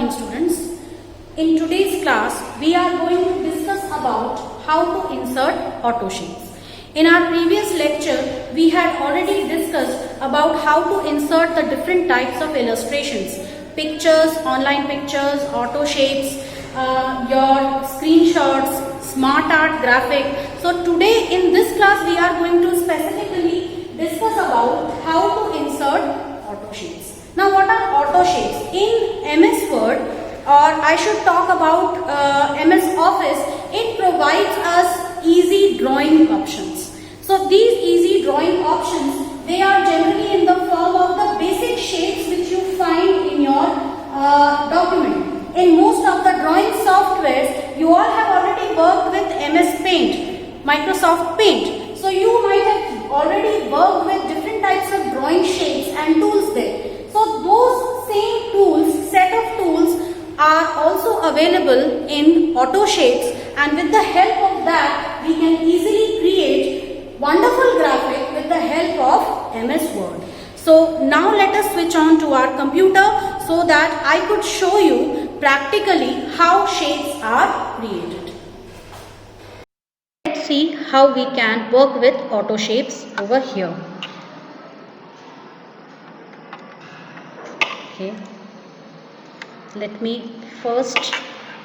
morning students. In today's class we are going to discuss about how to insert auto shapes. In our previous lecture we had already discussed about how to insert the different types of illustrations, pictures, online pictures, auto shapes, your screenshots, smart art, graphic. So today in this class we are going to specifically discuss about how to insert auto shapes. Now what are auto shapes? In MS Word, or I should talk about MS Office, it provides us easy drawing options. So these easy drawing options, they are generally in the form of the basic shapes which you find in your document. In most of the drawing softwares, you all have already worked with MS Paint, Microsoft Paint. So you might have already worked with different types of drawing shapes and tools there. So those same tools, set of tools are also available in auto shapes, and with the help of that we can easily create wonderful graphic with the help of MS Word. So now let us switch on to our computer so that I could show you practically how shapes are created. Let's see how we can work with auto shapes over here. Okay. Let me first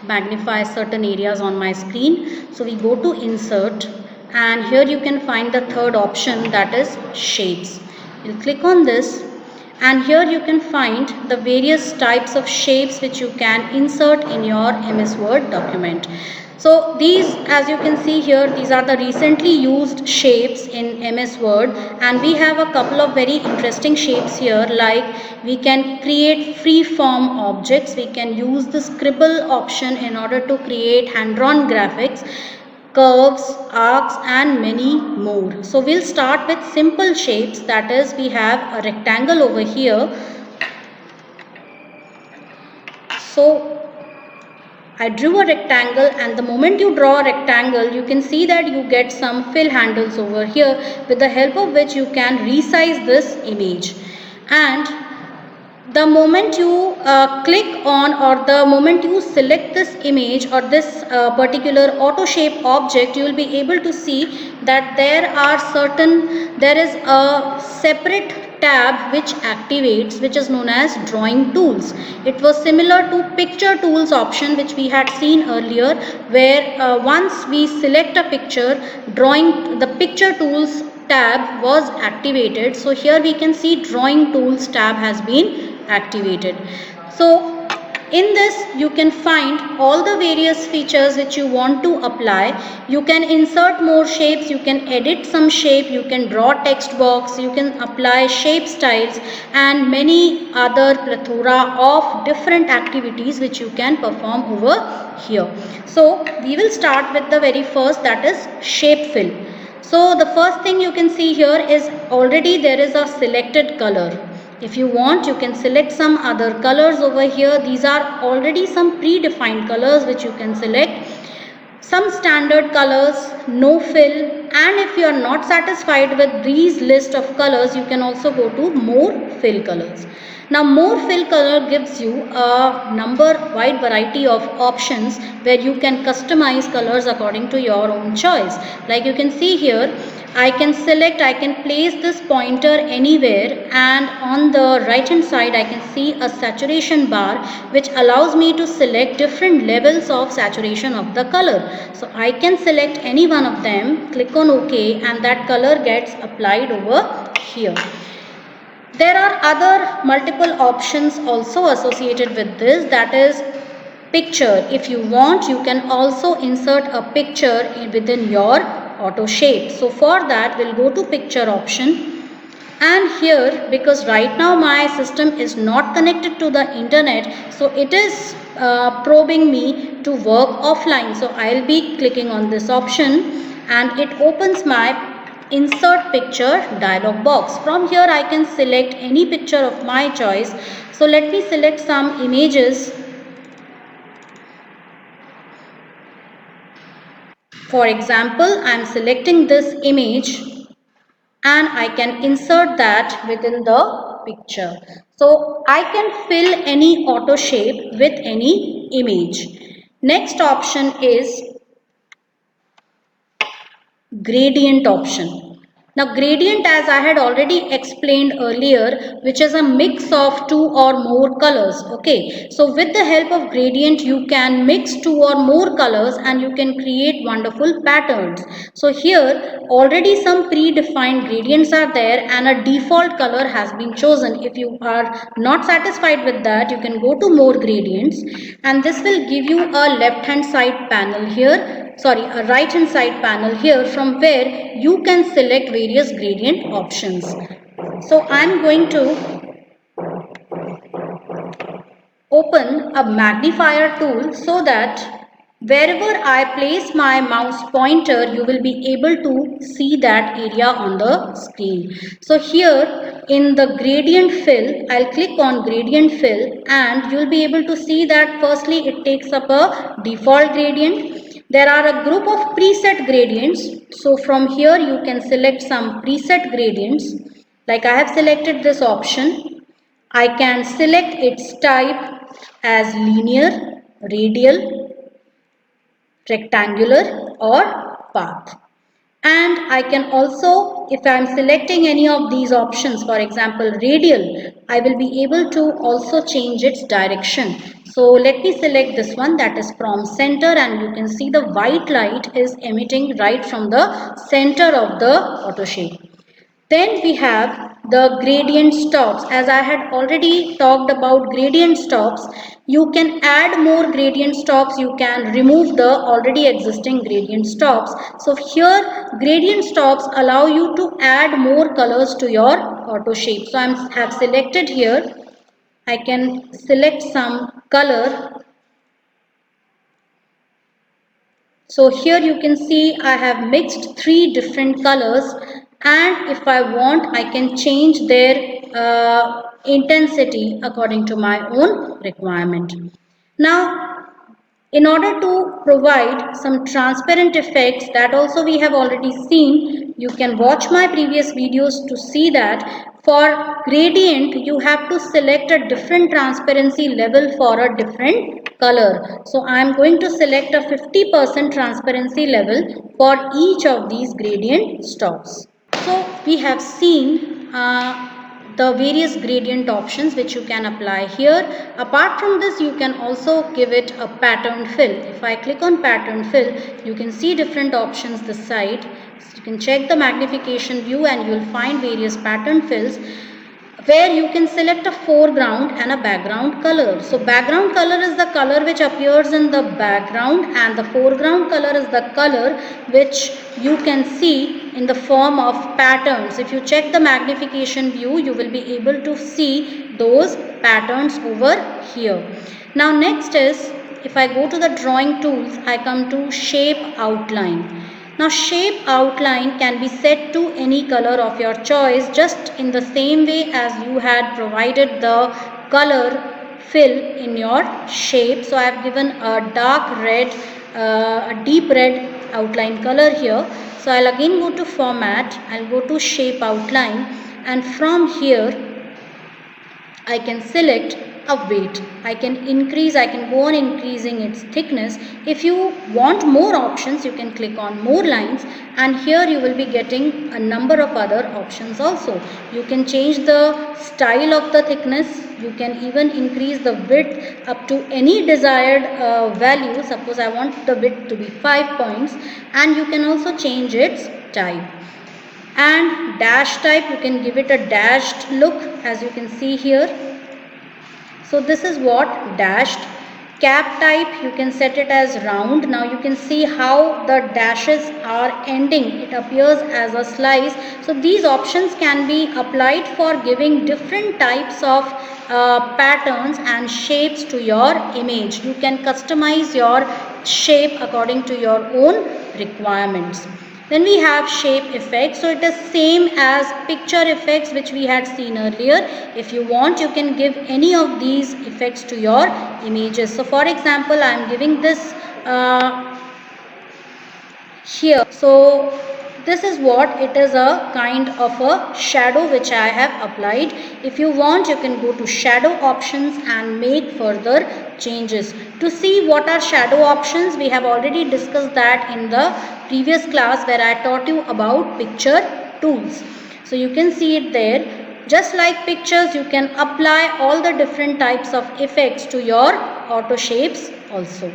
magnify certain areas on my screen. So we go to insert, and here you can find the third option, that is shapes. You'll click on this, and here you can find the various types of shapes which you can insert in your MS Word document. So these, as you can see here, these are the recently used shapes in MS Word, and we have a couple of very interesting shapes here, like we can create free form objects, we can use the scribble option in order to create hand-drawn graphics, curves, arcs, and many more. So we'll start with simple shapes, that is we have a rectangle over here. So I drew a rectangle, and the moment you draw a rectangle you can see that you get some fill handles over here, with the help of which you can resize this image. And the moment you click on, or the moment you select this image or this particular auto shape object, you will be able to see that there is a separate tab which activates, which is known as drawing tools. It was similar to picture tools option which we had seen earlier, where once we select a picture, the picture tools tab was activated. So here we can see drawing tools tab has been activated. So in this you can find all the various features which you want to apply. You can insert more shapes, you can edit some shape, you can draw text box, you can apply shape styles, and many other plethora of different activities which you can perform over here. So we will start with the very first, that is shape fill. So the first thing you can see here is already there is a selected color. If you want, you can select some other colors over here. These are already some predefined colors which you can select. Some standard colors, no fill, and if you are not satisfied with these list of colors, you can also go to more fill colors. Now more fill color gives you a wide variety of options where you can customize colors according to your own choice. Like you can see here, I can place this pointer anywhere, and on the right hand side I can see a saturation bar which allows me to select different levels of saturation of the color. So I can select any one of them, click on OK, and that color gets applied over here. There are other multiple options also associated with this, that is picture. If you want, you can also insert a picture within your auto shape. So for that we'll go to picture option, and here, because right now my system is not connected to the internet, so it is probing me to work offline. So I'll be clicking on this option, and it opens my insert picture dialog box. From here I can select any picture of my choice. So let me select some images. For example, I am selecting this image, and I can insert that within the picture. So I can fill any auto shape with any image. Next option is gradient option. Now gradient, as I had already explained earlier, which is a mix of two or more colors. Okay, so with the help of gradient you can mix two or more colors and you can create wonderful patterns. So here already some predefined gradients are there and a default color has been chosen. If you are not satisfied with that, you can go to more gradients and this will give you a left hand side panel here, a right hand side panel here, from where you can select various gradient options. So I am going to open a magnifier tool so that wherever I place my mouse pointer, you will be able to see that area on the screen. So here in the gradient fill, I'll click on gradient fill and you'll be able to see that firstly it takes up a default gradient. There are a group of preset gradients. So from here you can select some preset gradients. Like I have selected this option. I can select its type as linear, radial, rectangular or path. And I can also, if I am selecting any of these options, for example radial, I will be able to also change its direction. So let me select this one, that is from center, and you can see the white light is emitting right from the center of the auto shape. Then we have the gradient stops. As I had already talked about gradient stops, you can add more gradient stops, you can remove the already existing gradient stops. So here gradient stops allow you to add more colors to your auto shape. So I have selected here, I can select some color. So here you can see I have mixed three different colors, and if I want I can change their intensity according to my own requirement. Now in order to provide some transparent effects, that also we have already seen, you can watch my previous videos to see that for gradient you have to select a different transparency level for a different color. So I am going to select a 50% transparency level for each of these gradient stops. So we have seen the various gradient options which you can apply here. Apart from this, you can also give it a pattern fill. If I click on pattern fill, you can see different options this side. So you can check the magnification view and you will find various pattern fills, where you can select a foreground and a background color. So background color is the color which appears in the background, and the foreground color is the color which you can see in the form of patterns. If you check the magnification view, you will be able to see those patterns over here. Now next is, if I go to the drawing tools, I come to shape outline. Now shape outline can be set to any color of your choice, just in the same way as you had provided the color fill in your shape. So I have given a dark red, a deep red outline color here. So I'll again go to format, I'll go to shape outline, and from here I can select a weight. I can increase, I can go on increasing its thickness. If you want more options, you can click on more lines, and here you will be getting a number of other options also. You can change the style of the thickness. You can even increase the width up to any desired value. Suppose I want the width to be 5 points, and you can also change its type. And dash type, you can give it a dashed look, as you can see here. So this is what dashed. Cap type, you can set it as round. Now you can see how the dashes are ending, it appears as a slice. So these options can be applied for giving different types of patterns and shapes to your image. You can customize your shape according to your own requirements. Then we have shape effects. So it is same as picture effects which we had seen earlier. If you want, you can give any of these effects to your images. So for example, I am giving this here. So this is what it is, a kind of a shadow which I have applied. If you want, you can go to shadow options and make further changes. To see what are shadow options, we have already discussed that in the previous class where I taught you about picture tools. So you can see it there. Just like pictures, you can apply all the different types of effects to your auto shapes also.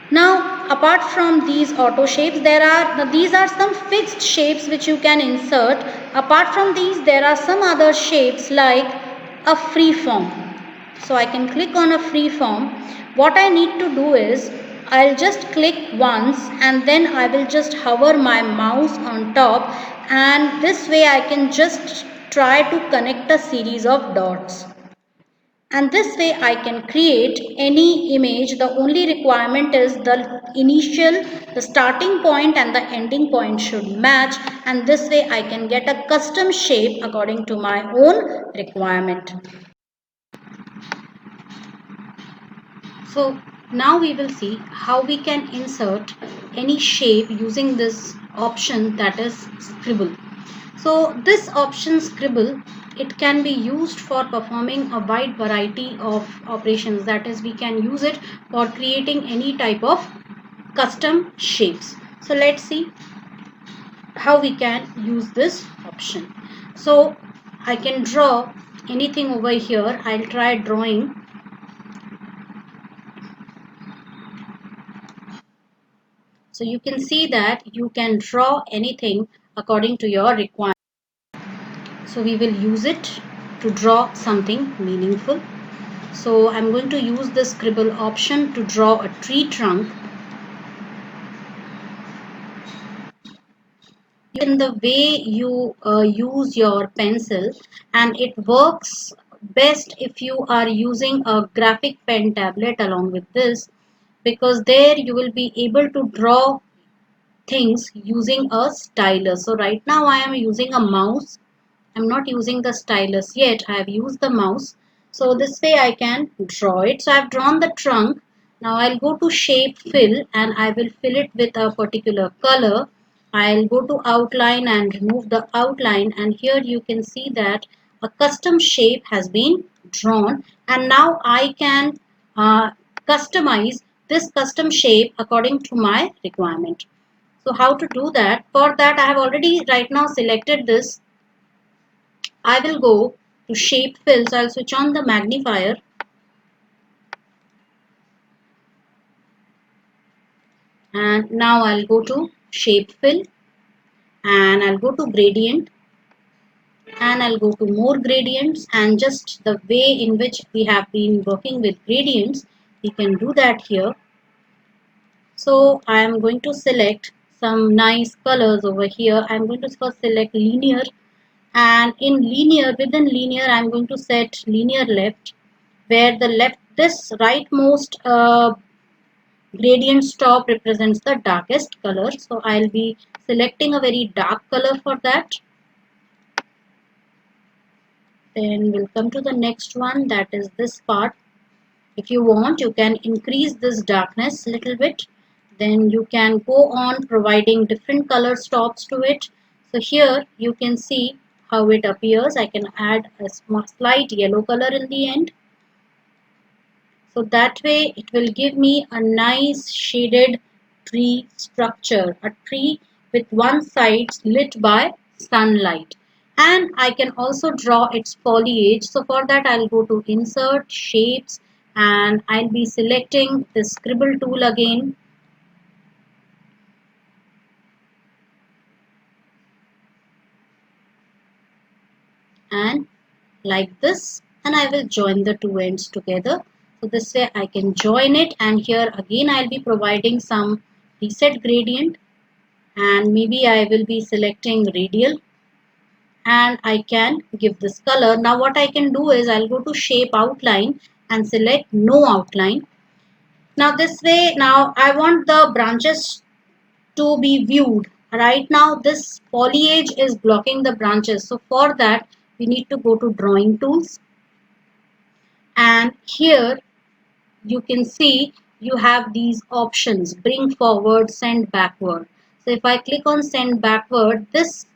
Now, apart from these auto shapes, these are some fixed shapes which you can insert. Apart from these, there are some other shapes like a free form. So I can click on a free form. What I need to do is, I'll just click once and then I will just hover my mouse on top, and this way I can just try to connect a series of dots. And this way I can create any image. The only requirement is the starting point and the ending point should match, and this way I can get a custom shape according to my own requirement. So now we will see how we can insert any shape using this option, that is scribble. So this option scribble, it can be used for performing a wide variety of operations. That is, we can use it for creating any type of custom shapes. So let's see how we can use this option. So I can draw anything over here. I'll try drawing. So you can see that you can draw anything according to your requirement. So we will use it to draw something meaningful. So I'm going to use the scribble option to draw a tree trunk. In the way you use your pencil, and it works best if you are using a graphic pen tablet along with this, because there you will be able to draw things using a stylus. So right now I am using a mouse. I'm not using the stylus yet. I have used the mouse. So this way I can draw it. So I've drawn the trunk. Now I'll go to shape fill and I will fill it with a particular color. I'll go to outline and remove the outline, and here you can see that a custom shape has been drawn, and now I can customize this custom shape according to my requirement. So how to do that? For that I have already right now selected this. I will go to shape fill. So I'll switch on the magnifier and now I'll go to shape fill and I'll go to gradient and I'll go to more gradients, and just the way in which we have been working with gradients, we can do that here. So I am going to select some nice colors over here. I'm going to first select linear, and within linear I'm going to set linear left, where this rightmost gradient stop represents the darkest color. So I'll be selecting a very dark color for that. Then we'll come to the next one, that is this part. If you want, you can increase this darkness a little bit. Then you can go on providing different color stops to it. So here you can see how it appears. I can add a slight yellow color in the end. So that way it will give me a nice shaded tree structure, a tree with one side lit by sunlight. And I can also draw its foliage. So for that I'll go to insert shapes and I'll be selecting the scribble tool again. And like this, and I will join the two ends together. So this way I can join it, and here again I'll be providing some reset gradient, and maybe I will be selecting radial, and I can give this color. Now what I can do is I'll go to shape outline and select no outline. Now this way, now I want the branches to be viewed. Right now this foliage is blocking the branches. So for that we need to go to drawing tools, and here you can see you have these options: bring forward, send backward. So if I click on send backward, this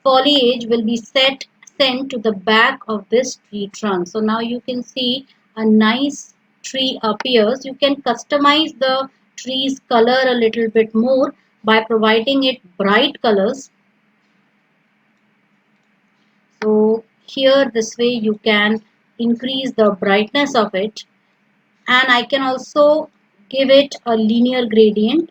foliage will be sent to the back of this tree trunk. So now you can see a nice tree appears. You can customize the tree's color a little bit more by providing it bright colors. So here this way you can increase the brightness of it, and I can also give it a linear gradient,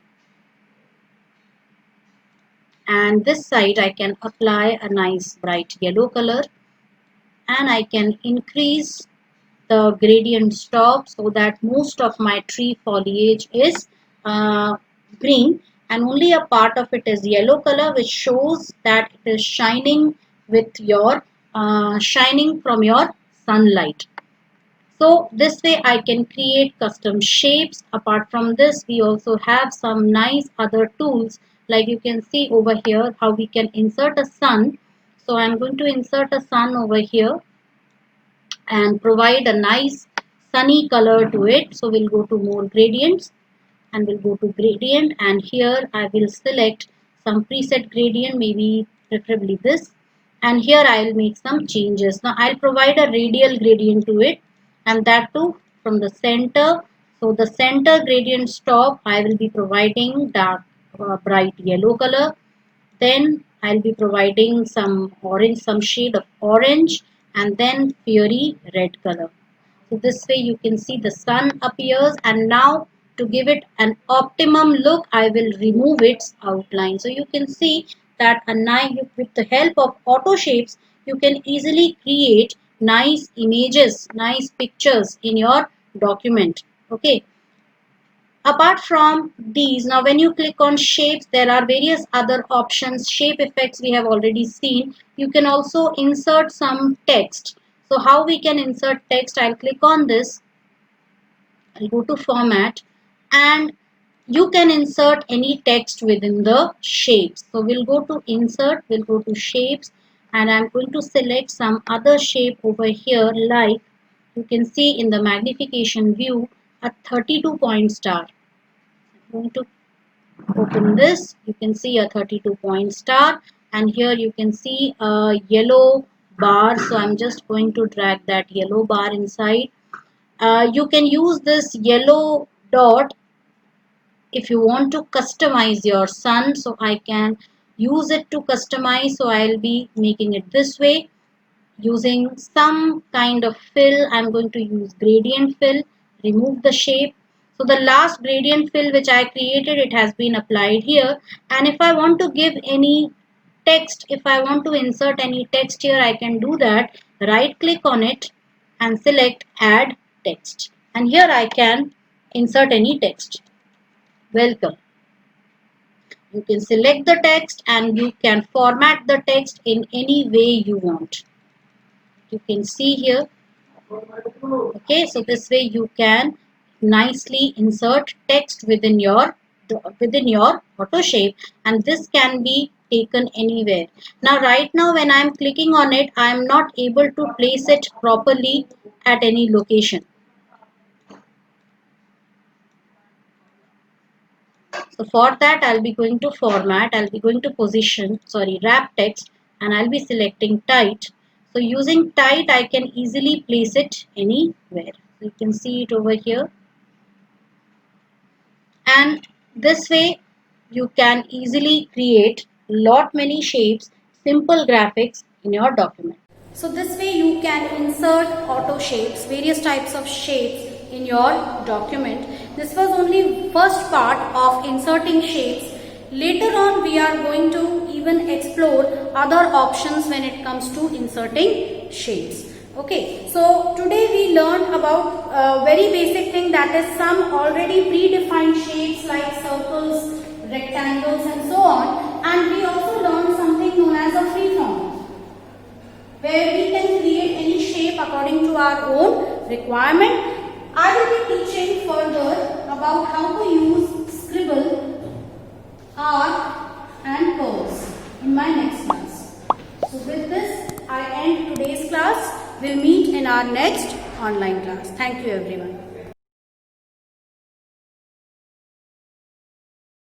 and this side I can apply a nice bright yellow color, and I can increase the gradient stop so that most of my tree foliage is green and only a part of it is yellow color, which shows that it is shining with your shining from your sunlight. So this way I can create custom shapes. Apart from this, we also have some nice other tools, like you can see over here how we can insert a sun. So I'm going to insert a sun over here and provide a nice sunny color to it. So we'll go to more gradients and we'll go to gradient, and here I will select some preset gradient, maybe preferably this, and here I'll make some changes. Now I'll provide a radial gradient to it, and that too from the center. So the center gradient stop I will be providing dark bright yellow color. Then I'll be providing some orange, some shade of orange, and then fiery red color. So this way you can see the sun appears, and now to give it an optimum look, I will remove its outline. So you can see that with the help of auto shapes, you can easily create nice images, nice pictures in your document. Okay. Apart from these, now when you click on shapes, there are various other options. Shape effects we have already seen. You can also insert some text. So how we can insert text? I'll click on this. I'll go to format, and you can insert any text within the shapes. So we'll go to insert, we'll go to shapes, and I'm going to select some other shape over here, like you can see in the magnification view a 32-point star. I'm going to open this. You can see a 32-point star, and here you can see a yellow bar. So I'm just going to drag that yellow bar inside. You can use this yellow dot if you want to customize your sun. So I can use it to customize. So I'll be making it this way using some kind of fill. I'm going to use gradient fill, remove the shape. So the last gradient fill which I created, it has been applied here. And if I want to give any text, if I want to insert any text here, I can do that. Right click on it and select add text. And here I can insert any text. Welcome. You can select the text and you can format the text in any way you want. You can see here. Okay, so this way you can nicely insert text within your auto shape, and this can be taken anywhere. Now right now when I am clicking on it, I am not able to place it properly at any location. So for that I'll be going to format, I'll be going to wrap text, and I'll be selecting tight. So using tight I can easily place it anywhere. So you can see it over here. And this way you can easily create many shapes, simple graphics in your document. So this way you can insert auto shapes, various types of shapes in your document. This was only first part of inserting shapes. Later on we are going to even explore other options when it comes to inserting shapes. Okay, so today we learned about a very basic thing, that is some already predefined shapes like circles, rectangles and so on, and we also learned something known as a freeform, where we can create any shape according to our own requirement. I will be teaching further about how to use scribble, arc and curves in my next class. So with this I end today's class. We'll meet in our next online class. Thank you everyone.